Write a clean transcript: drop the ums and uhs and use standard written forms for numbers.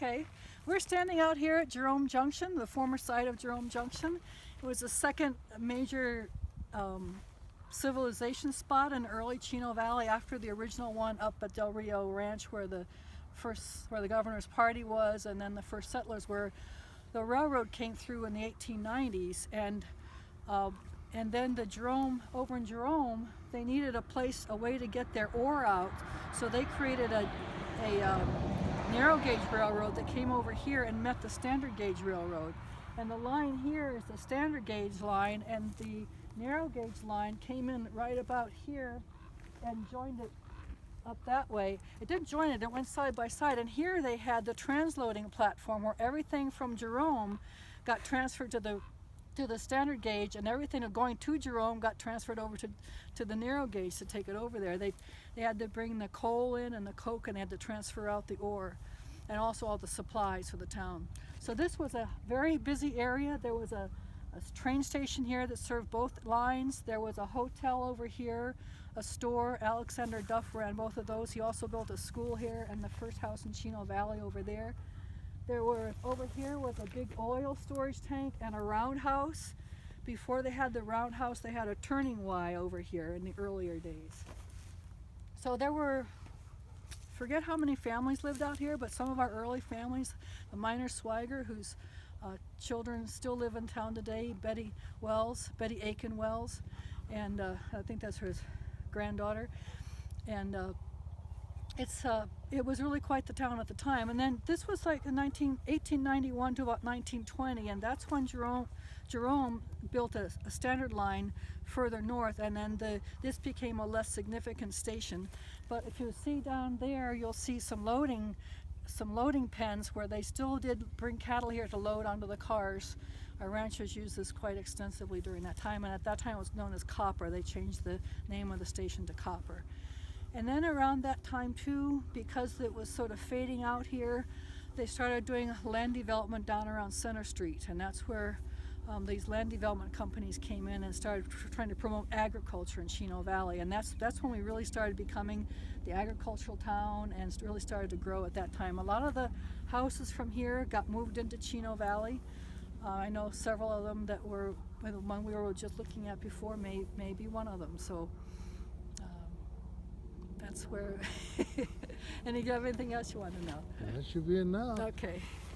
Okay, we're standing out here at Jerome Junction, the former site of Jerome Junction. It was the second major civilization spot in early Chino Valley after the original one up at Del Rio Ranch where the governor's party was, and then the first settlers were. The railroad came through in the 1890s, and then the Jerome, over in Jerome, they needed a way to get their ore out, so they created a narrow gauge railroad that came over here and met the standard gauge railroad. And the line here is the standard gauge line, and the narrow gauge line came in right about here and joined it up that way. It didn't join it, it went side by side, and here they had the transloading platform where everything from Jerome got transferred to the standard gauge, and everything going to Jerome got transferred over to the narrow gauge to take it over there. They had to bring the coal in and the coke, and they had to transfer out the ore and also all the supplies for the town. So this was a very busy area. There was a train station here that served both lines. There was a hotel over here, a store. Alexander Duff ran both of those. He also built a school here and the first house in Chino Valley over there. Over here was a big oil storage tank and a roundhouse. Before they had the roundhouse, they had a turning Y over here in the earlier days. So there were, forget how many families lived out here, but some of our early families, the miner Swiger, whose children still live in town today, Betty Aiken Wells, and I think that's her granddaughter. And it was really quite the town at the time. And then this was like in 1891 to about 1920, and that's when Jerome built a standard line further north, and then this became a less significant station. But if you see down there, you'll see some loading pens where they still did bring cattle here to load onto the cars. Our ranchers used this quite extensively during that time, and at that time it was known as Copper. They changed the name of the station to Copper. And then around that time too, because it was sort of fading out here, they started doing land development down around Center Street, and that's where these land development companies came in and started trying to promote agriculture in Chino Valley. And that's when we really started becoming the agricultural town and really started to grow at that time. A lot of the houses from here got moved into Chino Valley. I know several of them that were the one we were just looking at before, may be one of them. So that's where. And do you have anything else you want to know? That should be enough. Okay.